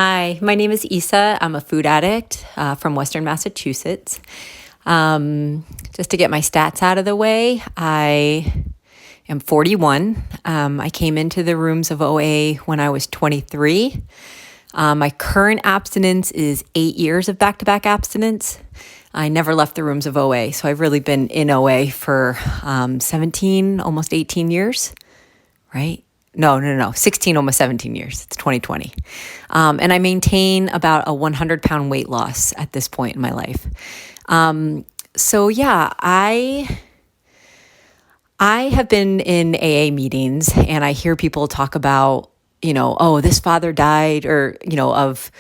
Hi, my name is Isa. I'm a food addict from Western Massachusetts. Just to get my stats out of the way, I am 41. I came into the rooms of OA when I was 23. My current abstinence is 8 years of back-to-back abstinence. I never left the rooms of OA, so I've really been in OA for 17, almost 18 years, right? No, 16, almost 17 years. It's 2020. And I maintain about a 100-pound weight loss at this point in my life. So yeah, I have been in AA meetings and I hear people talk about, oh, this father died of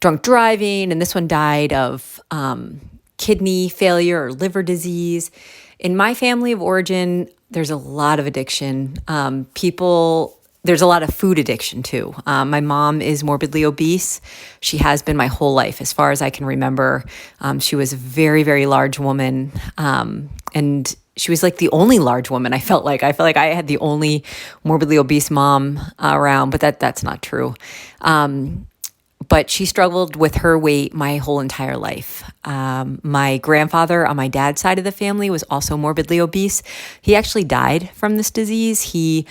drunk driving, and this one died of kidney failure or liver disease. In my family of origin, there's a lot of addiction. There's a lot of food addiction too. My mom is morbidly obese. She has been my whole life, as far as I can remember. She was a very, very large woman. And she was like the only large woman. I felt like I had the only morbidly obese mom around, but that's not true. But she struggled with her weight my whole entire life. My grandfather on my dad's side of the family was also morbidly obese. He actually died from this disease. He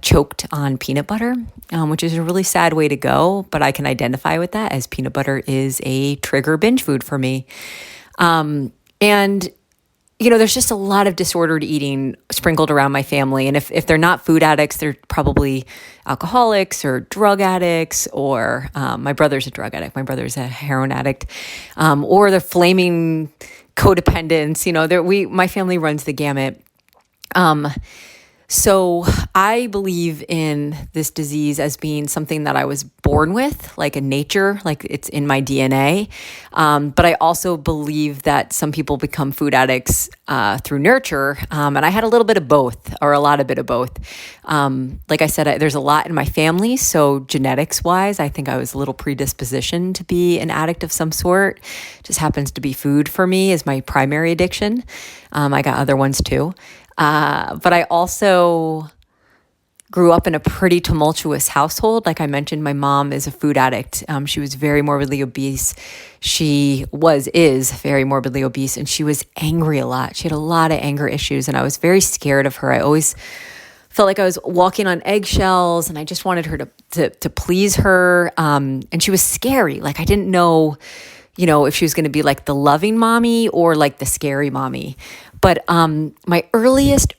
choked on peanut butter, which is a really sad way to go, but I can identify with that, as peanut butter is a trigger binge food for me. And there's just a lot of disordered eating sprinkled around my family. And if they're not food addicts, they're probably alcoholics or drug addicts, or my brother's a drug addict. My brother's a heroin addict, or they're flaming codependents. My family runs the gamut. So I believe in this disease as being something that I was born with, like a nature, like it's in my DNA. But I also believe that some people become food addicts through nurture. And I had a little bit of both, or a lot of bit of both. Like I said, there's a lot in my family. So genetics wise, I think I was a little predispositioned to be an addict of some sort. Just happens to be food for me as my primary addiction. I got other ones too. But I also grew up in a pretty tumultuous household. Like I mentioned, my mom is a food addict. She was very morbidly obese. Is very morbidly obese, and she was angry a lot. She had a lot of anger issues, and I was very scared of her. I always felt like I was walking on eggshells, and I just wanted her to please her. And she was scary. Like I didn't know, if she was going to be like the loving mommy or like the scary mommy. But my earliest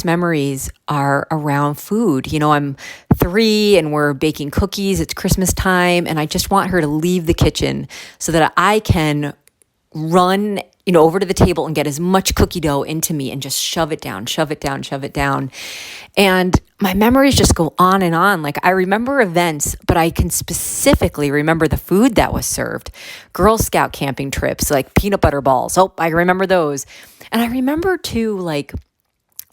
memories are around food. I'm 3 and we're baking cookies. It's Christmas time, and I just want her to leave the kitchen so that I can run, over to the table and get as much cookie dough into me and just shove it down. And my memories just go on and on. Like I remember events, but I can specifically remember the food that was served. Girl Scout camping trips, like peanut butter balls. Oh, I remember those. And I remember too, like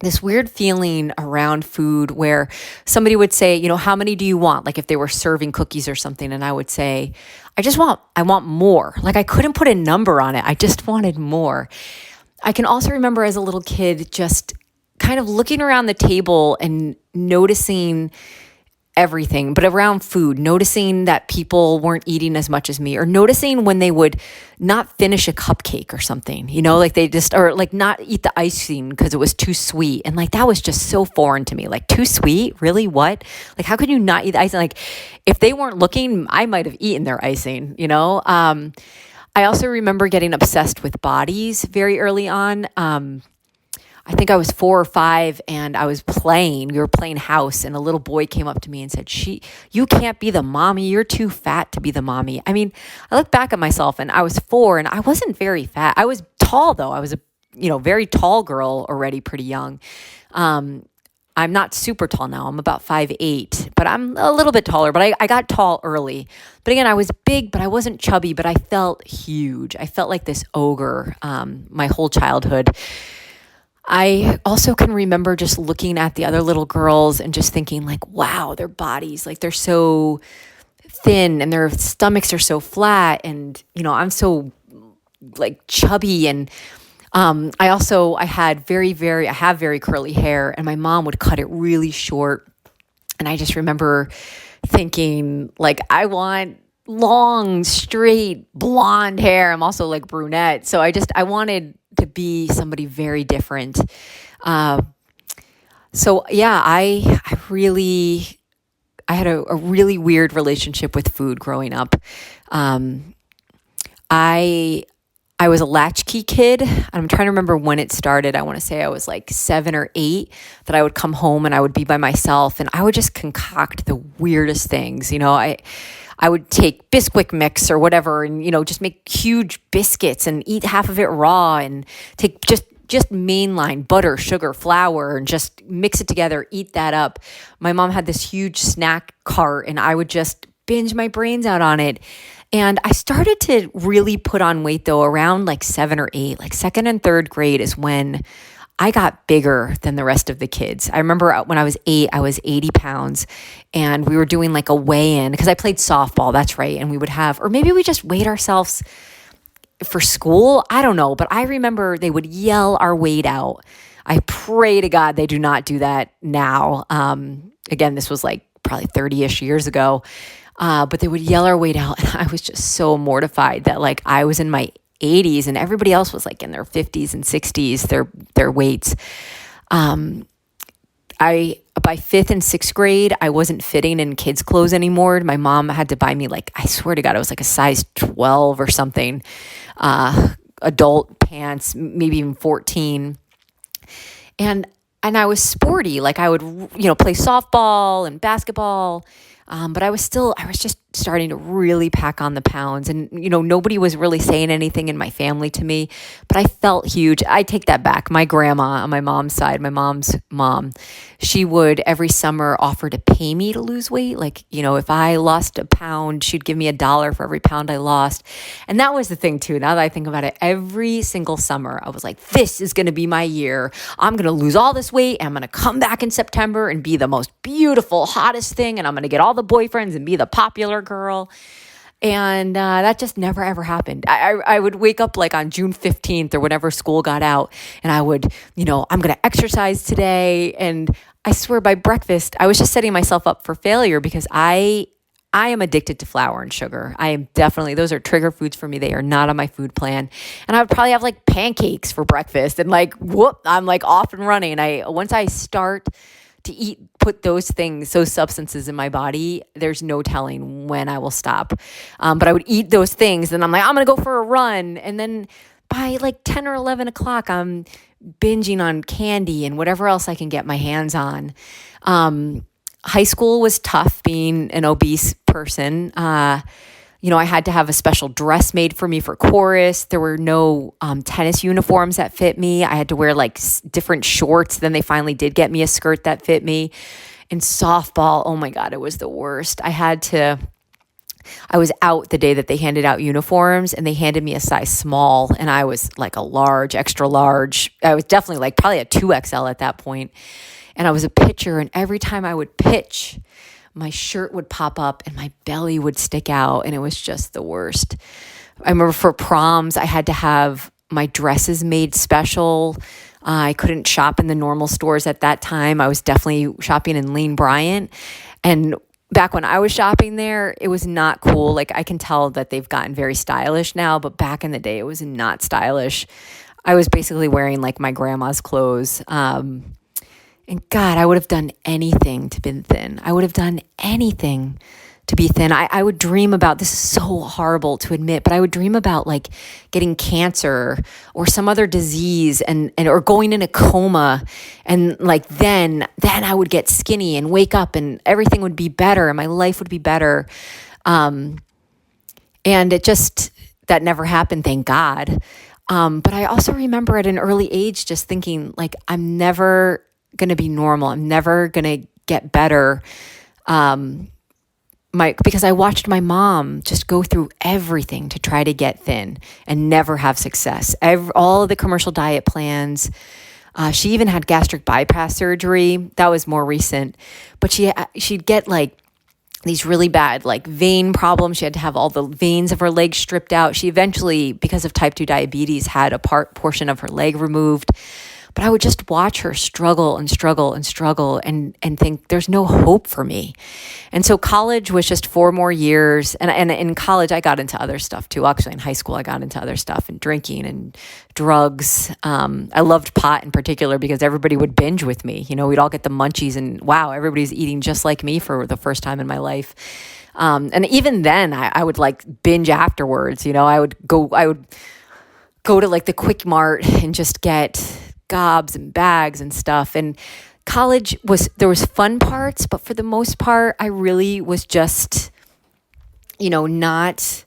this weird feeling around food where somebody would say, how many do you want? Like if they were serving cookies or something, and I would say, I want more. Like I couldn't put a number on it. I just wanted more. I can also remember as a little kid just kind of looking around the table and noticing everything, but around food, noticing that people weren't eating as much as me, or noticing when they would not finish a cupcake or something, like they just, or like not eat the icing because it was too sweet. And like, that was just so foreign to me. Like, too sweet? Really? What? Like, how could you not eat the icing? Like, if they weren't looking, I might have eaten their icing, I also remember getting obsessed with bodies very early on. I think I was 4 or 5 and we were playing house, and a little boy came up to me and said, you can't be the mommy. You're too fat to be the mommy. I mean, I look back at myself and I was 4 and I wasn't very fat. I was tall though. I was a, very tall girl already, pretty young. I'm not super tall now. I'm about 5'8", but I'm a little bit taller, but I got tall early. But again, I was big, but I wasn't chubby, but I felt huge. I felt like this ogre, my whole childhood. I also can remember just looking at the other little girls and just thinking like, wow, their bodies, like they're so thin and their stomachs are so flat. And, I'm so like chubby. And I have very curly hair, and my mom would cut it really short. And I just remember thinking like, I want long, straight, blonde hair. I'm also like brunette. So I wanted to be somebody very different. Uh, so yeah, I had a really weird relationship with food growing up. Um, I I was a latchkey kid. I'm trying to remember when it started. I want to say I was like 7 or 8, that I would come home and I would be by myself and I would just concoct the weirdest things. I would take Bisquick mix or whatever and, just make huge biscuits and eat half of it raw and take just mainline butter, sugar, flour, and just mix it together, eat that up. My mom had this huge snack cart and I would just binge my brains out on it. And I started to really put on weight though around like 7 or 8, like second and third grade is when I got bigger than the rest of the kids. I remember when I was 8, I was 80 pounds and we were doing like a weigh-in because I played softball. That's right. And we would have, or maybe we just weighed ourselves for school. I don't know. But I remember they would yell our weight out. I pray to God they do not do that now. Again, this was like probably 30-ish years ago. But they would yell our weight out. And I was just so mortified that like I was in my 80s and everybody else was like in their 50s and 60s, their weights. By 5th and 6th grade, I wasn't fitting in kids' clothes anymore. My mom had to buy me like, I swear to God, it was like a size 12 or something, adult pants, maybe even 14. And I was sporty. Like I would, play softball and basketball. But I was just starting to really pack on the pounds and, nobody was really saying anything in my family to me, but I felt huge. I take that back. My grandma on my mom's side, my mom's mom, she would every summer offer to pay me to lose weight. Like, if I lost a pound, she'd give me $1 for every pound I lost. And that was the thing too. Now that I think about it, every single summer I was like, this is going to be my year. I'm going to lose all this weight and I'm going to come back in September and be the most beautiful, hottest thing. And I'm going to get all the boyfriends and be the popular girl. And that just never, ever happened. I would wake up like on June 15th or whenever school got out and I would, I'm going to exercise today. And I swear by breakfast, I was just setting myself up for failure because I am addicted to flour and sugar. I am definitely, those are trigger foods for me. They are not on my food plan. And I would probably have like pancakes for breakfast and like, whoop, I'm like off and running. Once I start to put those substances in my body, there's no telling when I will stop. But I would eat those things and I'm like, I'm going to go for a run. And then by like 10 or 11 o'clock, I'm binging on candy and whatever else I can get my hands on. High school was tough being an obese person. I had to have a special dress made for me for chorus. There were no tennis uniforms that fit me. I had to wear like different shorts. Then they finally did get me a skirt that fit me. In softball, oh my God, it was the worst. I was out the day that they handed out uniforms and they handed me a size small and I was like a large, extra large. I was definitely like probably a 2XL at that point. And I was a pitcher and every time I would pitch, my shirt would pop up and my belly would stick out and it was just the worst. I remember for proms, I had to have my dresses made special. I couldn't shop in the normal stores at that time. I was definitely shopping in Lane Bryant. And back when I was shopping there, it was not cool. Like I can tell that they've gotten very stylish now, but back in the day, it was not stylish. I was basically wearing like my grandma's clothes. And God, I would have done anything to be thin. I would have done anything to be thin. I would dream about, this is so horrible to admit, but I would dream about like getting cancer or some other disease and or going in a coma. And like then I would get skinny and wake up and everything would be better and my life would be better. And that never happened, thank God. But I also remember at an early age just thinking like, I'm never going to be normal. I'm never going to get better. Because I watched my mom just go through everything to try to get thin and never have success. All of the commercial diet plans. She even had gastric bypass surgery. That was more recent. But she'd get like these really bad like vein problems. She had to have all the veins of her legs stripped out. She eventually, because of type 2 diabetes, had a portion of her leg removed. but I would just watch her struggle and struggle and struggle and think there's no hope for me. And so college was just 4 more years. And in college, I got into other stuff too. Actually, in high school, I got into other stuff and drinking and drugs. I loved pot in particular because everybody would binge with me. We'd all get the munchies and wow, everybody's eating just like me for the first time in my life. And even then I would like binge afterwards. I would go to like the Quick Mart and just get gobs and bags and stuff. And college there was fun parts, but for the most part, I really was just, not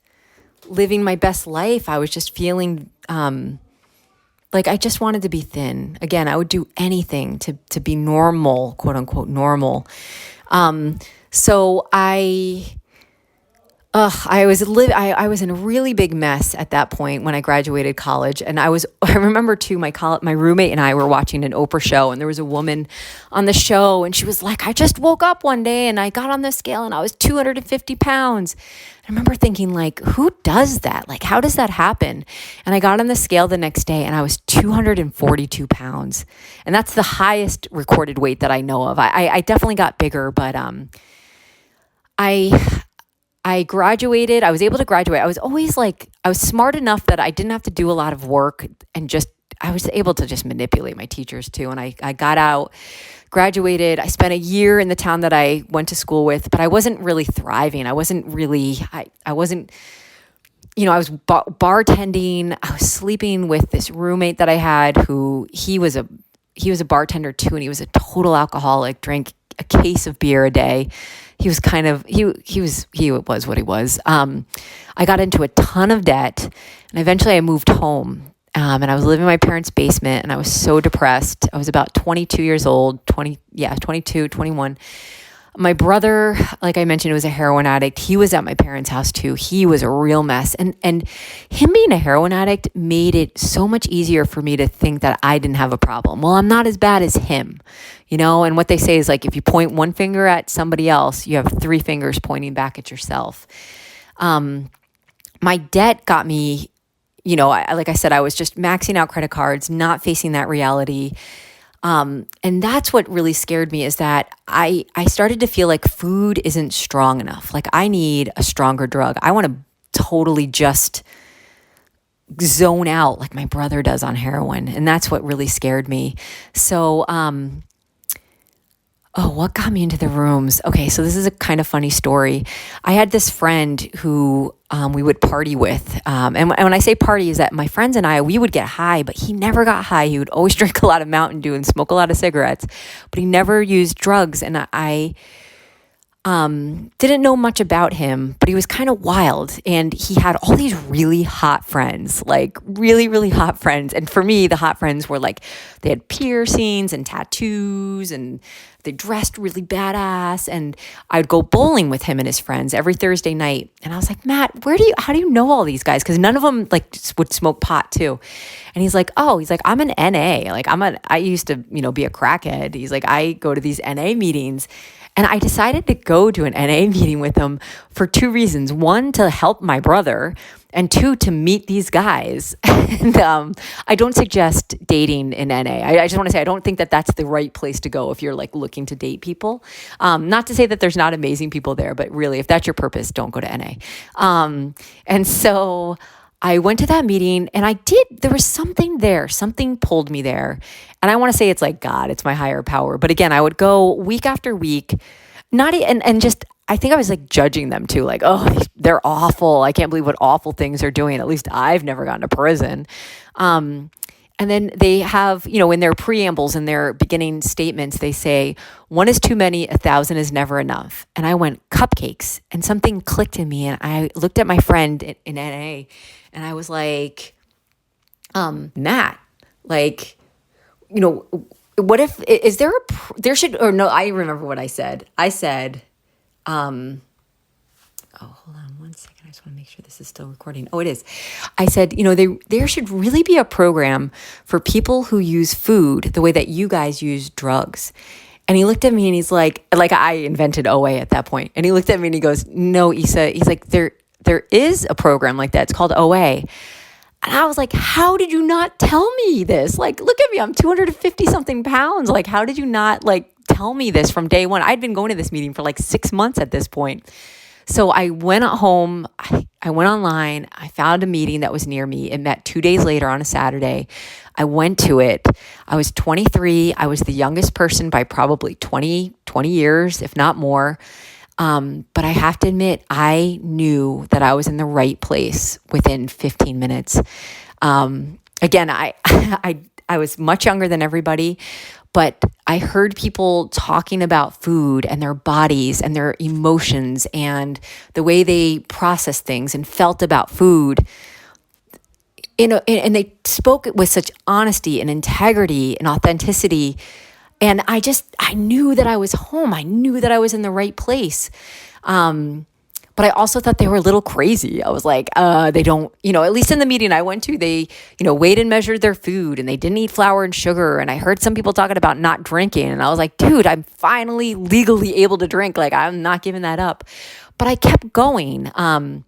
living my best life. I was just feeling, like I just wanted to be thin. Again, I would do anything to be normal, quote unquote, normal. So I was in a really big mess at that point when I graduated college. And I remember too, my roommate and I were watching an Oprah show, and there was a woman on the show, and she was like, I just woke up one day and I got on the scale and I was 250 pounds. I remember thinking, like, who does that? Like, how does that happen? And I got on the scale the next day and I was 242 pounds. And that's the highest recorded weight that I know of. I definitely got bigger, but I graduated. I was able to graduate. I was always like, I was smart enough that I didn't have to do a lot of work, and I was able to just manipulate my teachers too. And I got out, graduated. I spent a year in the town that I went to school with, but I wasn't really thriving. I wasn't, I wasn't, I was bartending. I was sleeping with this roommate that I had he was a bartender too. And he was a total alcoholic, drank a case of beer a day. He was kind of, he was what he was. I got into a ton of debt, and eventually I moved home. And I was living in my parents' basement, and I was so depressed. I was about 22 years old, 22, 21. My brother, like I mentioned, was a heroin addict. He was at my parents' house too. He was a real mess. And him being a heroin addict made it so much easier for me to think that I didn't have a problem. Well, I'm not as bad as him, and what they say is like, if you point one finger at somebody else, you have 3 fingers pointing back at yourself. My debt got me, like I said, I was just maxing out credit cards, not facing that reality. And that's what really scared me, is that I started to feel like food isn't strong enough. Like I need a stronger drug. I want to totally just zone out like my brother does on heroin. And that's what really scared me. So, what got me into the rooms? Okay, so this is a kind of funny story. I had this friend who we would party with. And when I say party, is that my friends and we would get high, but he never got high. He would always drink a lot of Mountain Dew and smoke a lot of cigarettes, but he never used drugs. And I didn't know much about him, but he was kind of wild. And he had all these really hot friends, like really, really hot friends. And for me, the hot friends were like, they had piercings and tattoos, and they dressed really badass. And I'd go bowling with him and his friends every Thursday night. And I was like, Matt, how do you know all these guys? Because none of them like would smoke pot too. And he's like, I'm an NA. Like I used to, be a crackhead. He's like, I go to these NA meetings. And I decided to go to an NA meeting with him for 2 reasons. 1, to help my brother, and 2, to meet these guys. And I don't suggest dating in NA. I just want to say, I don't think that that's the right place to go if you're like looking to date people. Not to say that there's not amazing people there, but really, if that's your purpose, don't go to NA. And so I went to that meeting, and there was something there, something pulled me there. And I want to say it's like God, it's my higher power. But again, I would go week after week, I think I was like judging them too. Like, they're awful. I can't believe what awful things they're doing. At least I've never gotten to prison. And then they have, in their preambles and their beginning statements, they say, 1 is too many, 1,000 is never enough. And I went, cupcakes. And something clicked in me. And I looked at my friend in NA, and I was like, Matt, like, what if, is there I remember what I said. I said, hold on 1 second. I just want to make sure this is still recording. Oh, it is. I said, there should really be a program for people who use food the way that you guys use drugs. And he looked at me and he's like I invented OA at that point. And he looked at me and he goes, no, Issa, he's like, there is a program like that. It's called OA. And I was like, how did you not tell me this? Like, look at me, I'm 250 something pounds. Like, how did you not like tell me this from day one? I'd been going to this meeting for like 6 months at this point. So I went home, I went online, I found a meeting that was near me. It met 2 days later on a Saturday. I went to it. I was 23. I was the youngest person by probably 20 years, if not more. But I have to admit, I knew that I was in the right place within 15 minutes. Again, I was much younger than everybody, but I heard people talking about food and their bodies and their emotions and the way they process things and felt about food. And they spoke it with such honesty and integrity and authenticity. And I knew that I was home. I knew that I was in the right place. But I also thought they were a little crazy. I was like, they don't, at least in the meeting I went to, they, weighed and measured their food and they didn't eat flour and sugar. And I heard some people talking about not drinking. And I was like, dude, I'm finally legally able to drink. Like, I'm not giving that up. But I kept going. And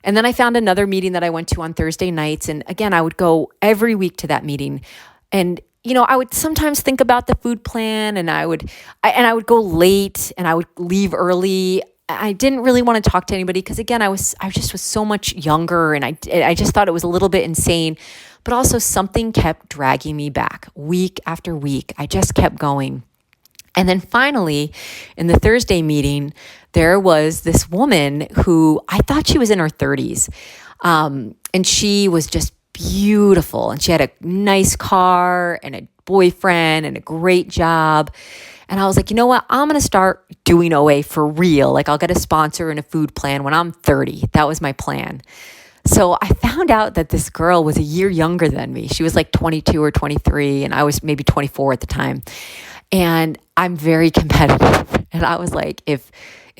then I found another meeting that I went to on Thursday nights. And again, I would go every week to that meeting. And I would sometimes think about the food plan, and I would go late and I would leave early. I didn't really want to talk to anybody because again, I just was so much younger, and I just thought it was a little bit insane, but also something kept dragging me back week after week. I just kept going. And then finally, in the Thursday meeting, there was this woman who I thought she was in her 30s. And she was just beautiful. And she had a nice car and a boyfriend and a great job. And I was like, you know what? I'm going to start doing OA for real. Like, I'll get a sponsor and a food plan when I'm 30. That was my plan. So I found out that this girl was a year younger than me. She was like 22 or 23, and I was maybe 24 at the time. And I'm very competitive. And I was like, if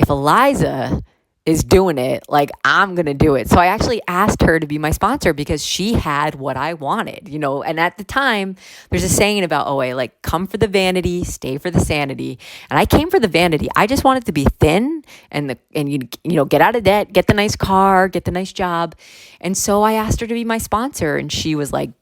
Eliza is doing it, like, I'm going to do it. So I actually asked her to be my sponsor because she had what I wanted, and at the time there's a saying about OA, like, come for the vanity, stay for the sanity. And I came for the vanity. I just wanted to be thin and get out of debt, get the nice car, get the nice job. And so I asked her to be my sponsor, and she was like,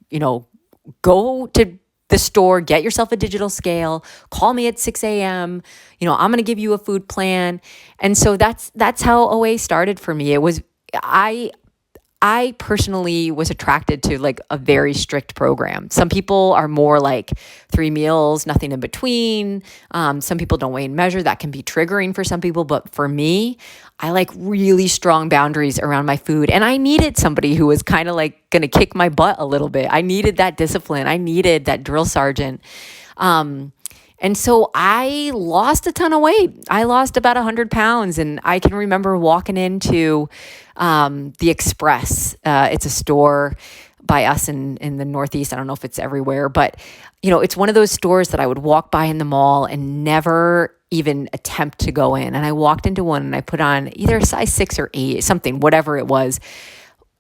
go to the store, get yourself a digital scale, call me at 6 a.m. I'm going to give you a food plan. And so that's how OA started for me. It was, I personally was attracted to like a very strict program. Some people are more like 3 meals, nothing in between. Some people don't weigh and measure. That can be triggering for some people. But for me, I like really strong boundaries around my food. And I needed somebody who was kind of like going to kick my butt a little bit. I needed that discipline. I needed that drill sergeant. And so I lost a ton of weight. I lost about 100 pounds. And I can remember walking into the Express. It's a store by us in the Northeast. I don't know if it's everywhere, but it's one of those stores that I would walk by in the mall and never even attempt to go in. And I walked into one and I put on either a size 6 or 8, something, whatever it was,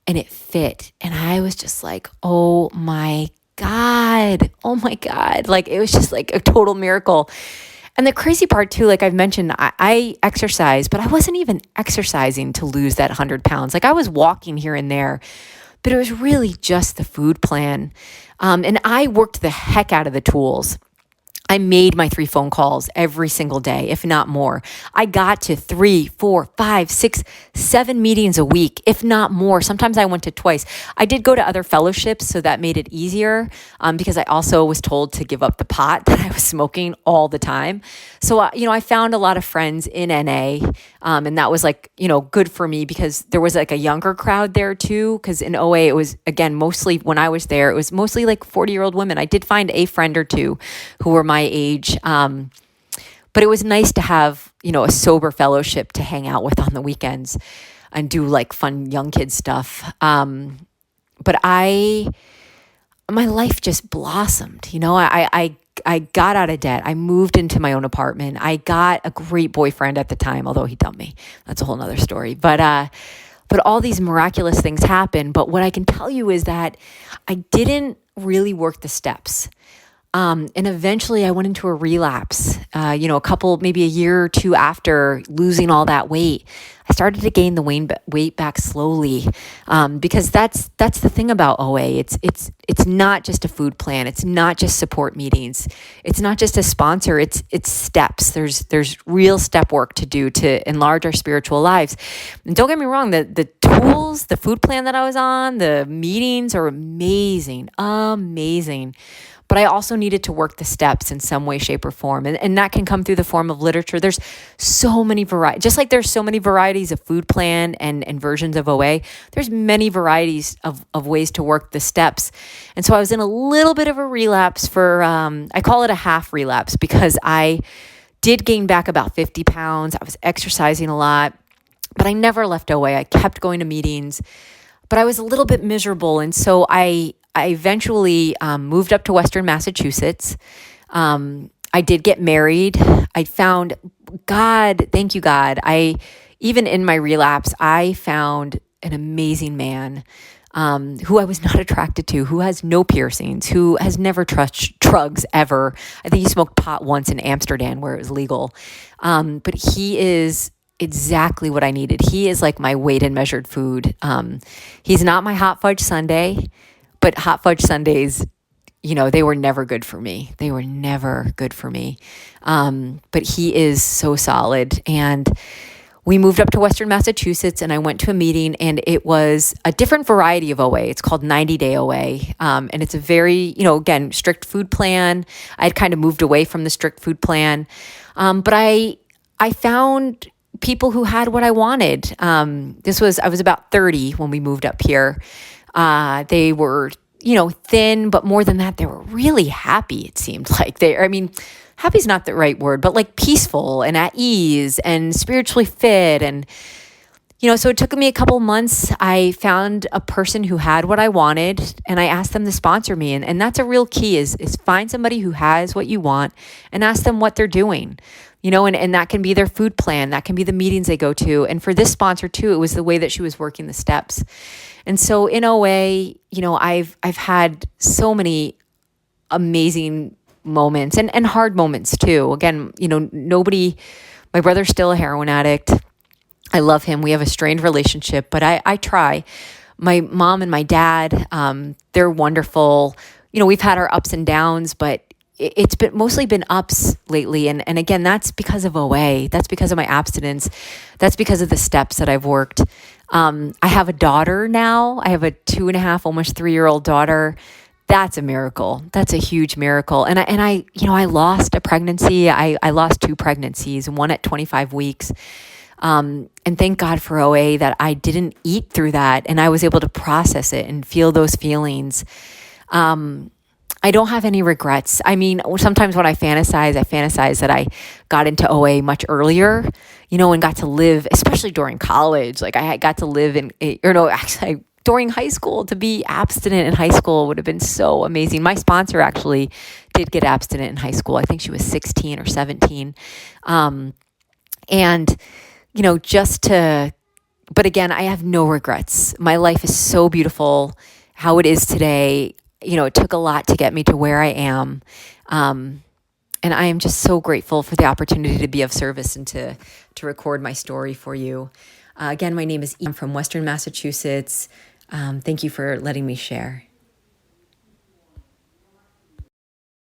and it fit. And I was just like, oh my God. Like, it was just like a total miracle. And the crazy part too, like I've mentioned, I exercise, but I wasn't even exercising to lose that 100 pounds. Like, I was walking here and there, but it was really just the food plan. And I worked the heck out of the tools. I made my 3 phone calls every single day, if not more. I got to 3, 4, 5, 6, 7 meetings a week, if not more. Sometimes I went to twice. I did go to other fellowships, so that made it easier because I also was told to give up the pot that I was smoking all the time. So, I found a lot of friends in NA, and that was like, good for me because there was like a younger crowd there too. Because in OA, it was, again, mostly when I was there, it was mostly like 40-year-old women. I did find a friend or two who were my age. But it was nice to have, a sober fellowship to hang out with on the weekends and do like fun young kid stuff. But my life just blossomed. I got out of debt. I moved into my own apartment. I got a great boyfriend at the time, although he dumped me. That's a whole nother story. But all these miraculous things happened. But what I can tell you is that I didn't really work the steps. And eventually I went into a relapse, a couple, maybe a year or two after losing all that weight. I started to gain the weight back slowly, because that's the thing about OA. It's not just a food plan. It's not just support meetings. It's not just a sponsor. It's steps. There's real step work to do to enlarge our spiritual lives. And don't get me wrong, the tools, the food plan that I was on, the meetings are amazing, amazing. But I also needed to work the steps in some way, shape, or form. And that can come through the form of literature. There's so many varieties, just like there's so many varieties of food plan and versions of OA, there's many varieties of ways to work the steps. And so I was in a little bit of a relapse for, I call it a half relapse, because I did gain back about 50 pounds. I was exercising a lot, but I never left OA. I kept going to meetings, but I was a little bit miserable. And so I eventually moved up to Western Massachusetts. I did get married. I found God, thank you, God. Even in my relapse, I found an amazing man who I was not attracted to, who has no piercings, who has never touched drugs ever. I think he smoked pot once in Amsterdam where it was legal. But he is exactly what I needed. He is like my weighed and measured food. He's not my hot fudge sundae. But hot fudge sundaes, they were never good for me. They were never good for me. But he is so solid. And we moved up to Western Massachusetts, and I went to a meeting, and it was a different variety of OA. It's called 90-day OA. And it's a very, again, strict food plan. I had kind of moved away from the strict food plan. But I found people who had what I wanted. I was about 30 when we moved up here. They were, thin, but more than that, they were really happy. It seemed like happy is not the right word, but like peaceful and at ease and spiritually fit. And, so it took me a couple months. I found a person who had what I wanted, and I asked them to sponsor me. And that's a real key is find somebody who has what you want and ask them what they're doing. And that can be their food plan. That can be the meetings they go to. And for this sponsor too, it was the way that she was working the steps. And so in OA, I've had so many amazing moments and hard moments too. Again, my brother's still a heroin addict. I love him. We have a strained relationship, but I try. My mom and my dad, they're wonderful. We've had our ups and downs, but it's mostly been ups lately. And again, that's because of OA. That's because of my abstinence. That's because of the steps that I've worked. I have a daughter now. I have a 2.5, almost 3-year-old daughter. That's a miracle. That's a huge miracle. And I lost a pregnancy. I lost 2 pregnancies, one at 25 weeks. And thank God for OA that I didn't eat through that, and I was able to process it and feel those feelings. I don't have any regrets. Sometimes when I fantasize that I got into OA much earlier, and got to live, especially during college. Like I got to live during high school. To be abstinent in high school would have been so amazing. My sponsor actually did get abstinent in high school. I think she was 16 or 17. But again, I have no regrets. My life is so beautiful how it is today. It took a lot to get me to where I am. And I am just so grateful for the opportunity to be of service and to record my story for you. Again, my name is Eve. I'm from Western Massachusetts. Thank you for letting me share.